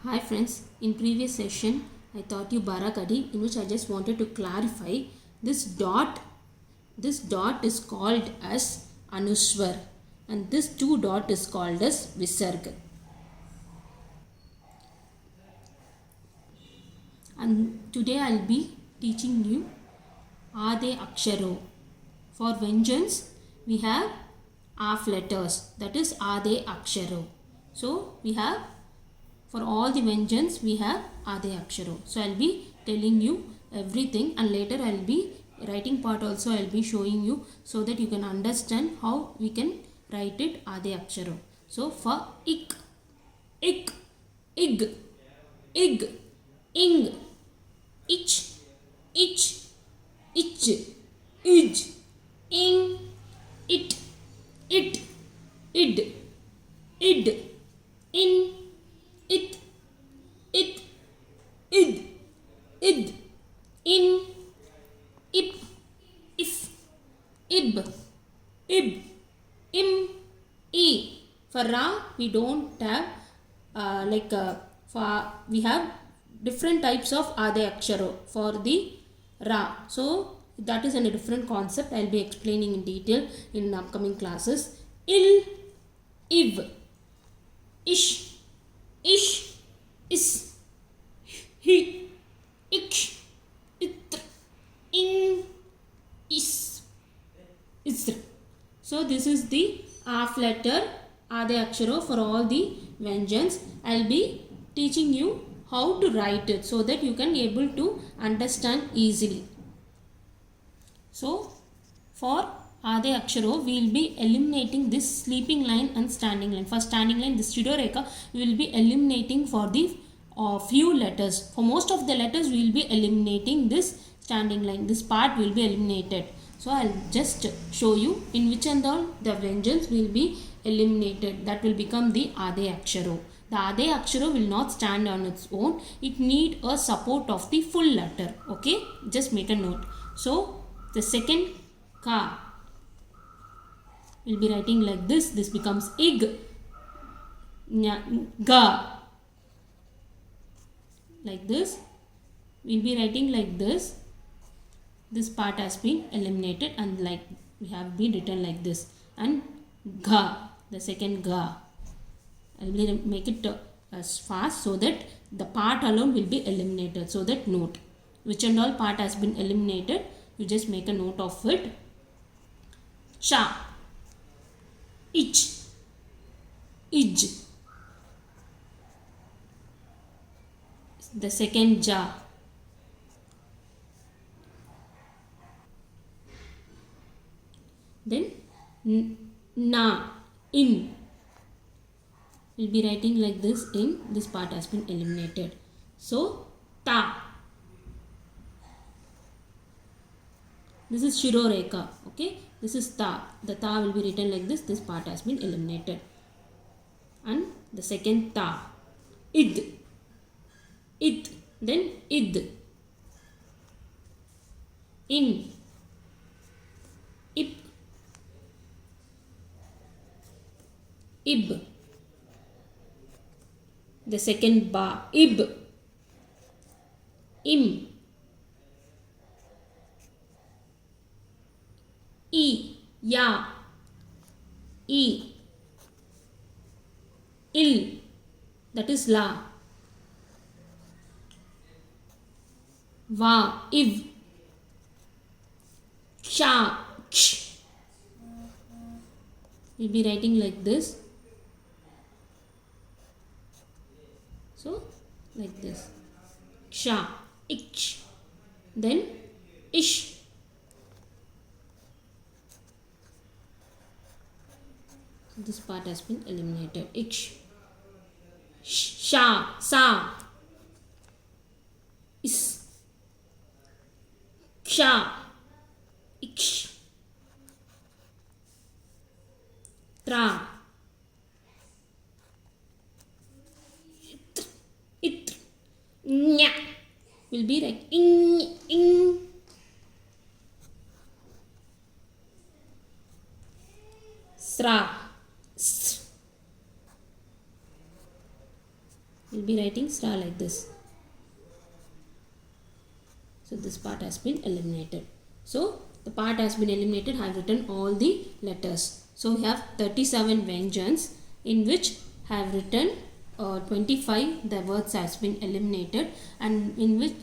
Hi friends, in previous session I taught you Barakadi, in which I just wanted to clarify this dot is called as Anuswar and this two dot is called as Visarga. And today I'll be teaching you Ade Aksharo. For vengeance we have half letters, that is Ade Aksharo. So we have, for all the vengeance we have Ade Aksharo. So I'll be telling you everything, and later I'll be writing part also I'll be showing you, so that you can understand how we can write it Ade Aksharo. So for ik, ig, ing, ich, ich, ij, ing, it, id, in, it, id, in, ip, if, ib, im, e. For Ra we don't have we have different types of Ade Aksharo for the Ra. So that is in a different concept. I'll be explaining in detail in upcoming classes. Il, iv, ish, is, he, ik, itr, in, is, isr. So this is the half letter Ade Aksharo for all the vengeance. I'll be teaching you how to write it so that you can able to understand easily. So for Ade Aksharo we will be eliminating this sleeping line and standing line. For standing line, this Shidoreka we will be eliminating for the few letters. For most of the letters we will be eliminating this standing line. This part will be eliminated. So I'll just show you in which and all the vengeance will be eliminated. That will become the Ade Aksharo. The Ade Aksharo will not stand on its own. It need a support of the full letter. Okay, just make a note. So the second ka will be writing like this. This becomes ig, ga. Like this. We'll be writing like this. This part has been eliminated and like we have been written like this. And ga, the second ga. I will make it as fast so that the part alone will be eliminated. So that note, which and all part has been eliminated, you just make a note of it. Cha, ich, ij. The second ja. Then na, in. We'll be writing like this. In, this part has been eliminated. So ta. This is Shiroreka. Okay. This is ta. The ta will be written like this. This part has been eliminated. And the second ta. Id. It. Then id. In. Ip. Ib. The second ba. Ib. Im. E. Ya. E. Il. That is la. Va. Iv. Ksha. Ksh. We'll be writing like this. So, like this. Ksha, ich. Then, ish. This part has been eliminated. Ich. Sha, sa. Is. Ksha, ich. Tra. It, nya, will be like in, sra, st, We'll be writing star like this. So this part has been eliminated. So the part has been eliminated. I have written all the letters. So we have 37 Vyanjans, in which I have written 25 the words has been eliminated, and in which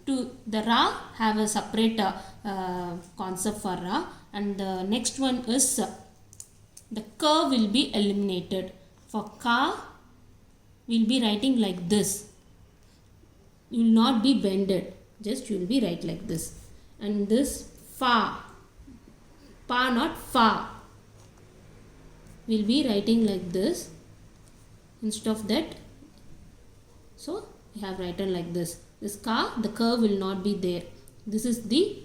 to the Ra have a separate concept for Ra, and the next one is the Ka will be eliminated. For Ka we will be writing like this. You will not be bended, just you will be write like this. And this Fa, Pa not Fa, we will be writing like this instead of that. So we have written like this. This Ka, the curve will not be there. This is the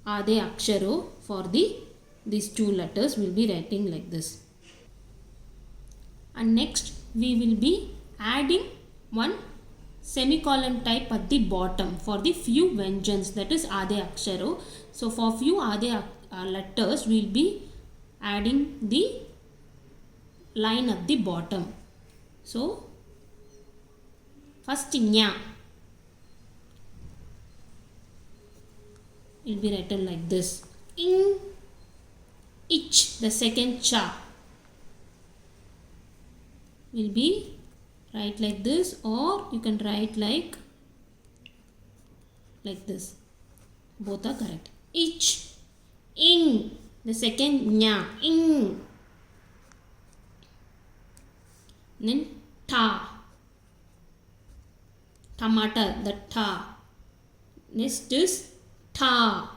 Ade Aksharo for these two letters. We will be writing like this. And next we will be adding one semicolon type at the bottom for the few Vyanjans, that is Ade Aksharo. So for few Ade letters we will be adding the line at the bottom. So first Nya will be written like this. In, Ich, the second Cha will be write like this, or you can write like this. Both are correct. Ich, In, the second Nya, In. Then Ta, tomato, the Ta. Next is Ta.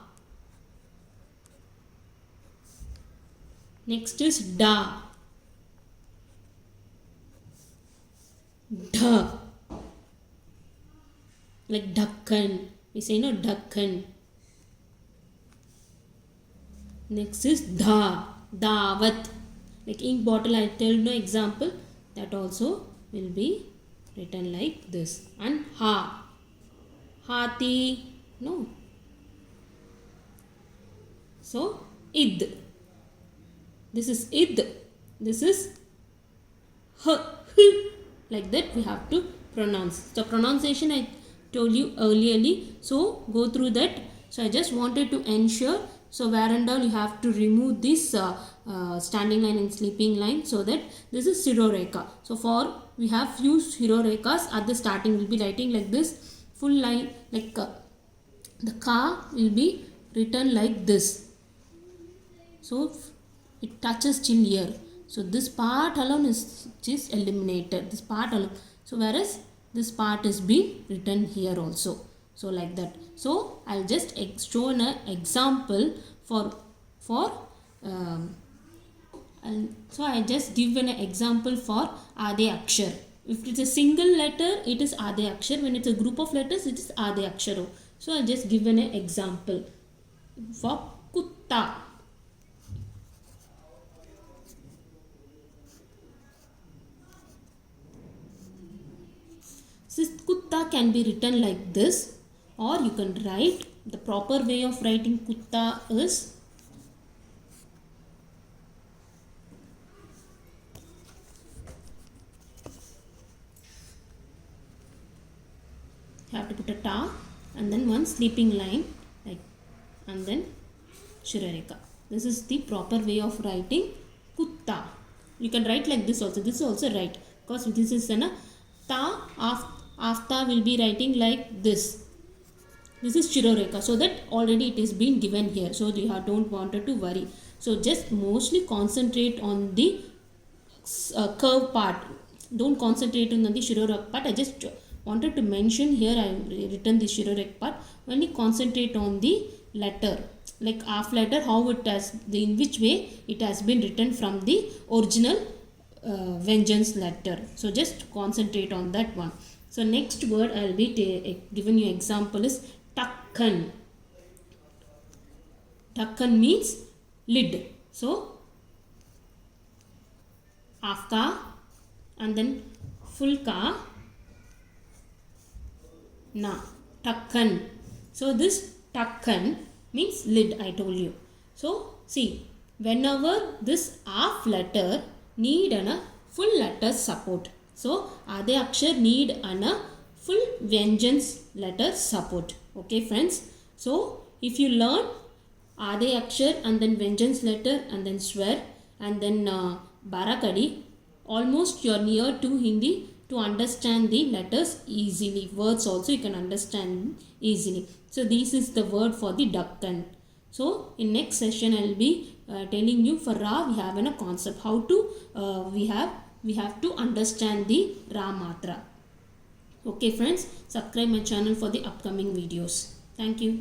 Next is Da. Da. Like Dakkan. We say no, Dakkan. Next is Dha. Dawat. Like ink bottle, I tell no example. That also will be written like this. And Ha. Hati. No. So Id. This is Id. This is H. Like that we have to pronounce. So pronunciation I told you earlierly. So go through that. So I just wanted to ensure. So where and all you have to remove this standing line and sleeping line, so that this is Shiroreka. So for we have few Shirorekas at the starting. We'll be writing like this. Full line like the Ka will be written like this. So it touches till here. So this part alone is eliminated. This part alone. So whereas this part is being written here also. So like that. So I'll just show an example so I just give an example for Ade Akshar. If it's a single letter, it is Ade Akshar. When it's a group of letters, it is Ade Aksharo. So I'll just give an example for Kutta. This Kutta can be written like this, or you can write, the proper way of writing Kutta is you have to put a Ta and then one sleeping line like, and then Shirareka. This is the proper way of writing Kutta. You can write like this also. This is also right, because this is a Ta. After will be writing like this. This is Shiroreka. So that already it is been given here. So you don't want to worry. So just mostly concentrate on the curve part. Don't concentrate on the Shiroreka part. I just wanted to mention here. I written the Shiroreka part. Only concentrate on the letter. Like half letter, how it has, in which way it has been written from the original Vyanjans letter. So just concentrate on that one. So next word I will be giving you example is Takkan. Takkan means lid. So half ka and then full ka na. Takkan. So this Takkan means lid, I told you. So see, whenever this half letter need a full letter support. So Ade Akshar need an a full Vyanjans letter support. Okay friends. So if you learn Ade Akshar and then Vyanjans letter and then Swer and then Barakadi, almost you are near to Hindi to understand the letters easily. Words also you can understand easily. So this is the word for the Dakkan. So in next session I will be telling you for Ra we have a concept how to we have to understand the Ra Matra. Okay friends, subscribe my channel for the upcoming videos. Thank you.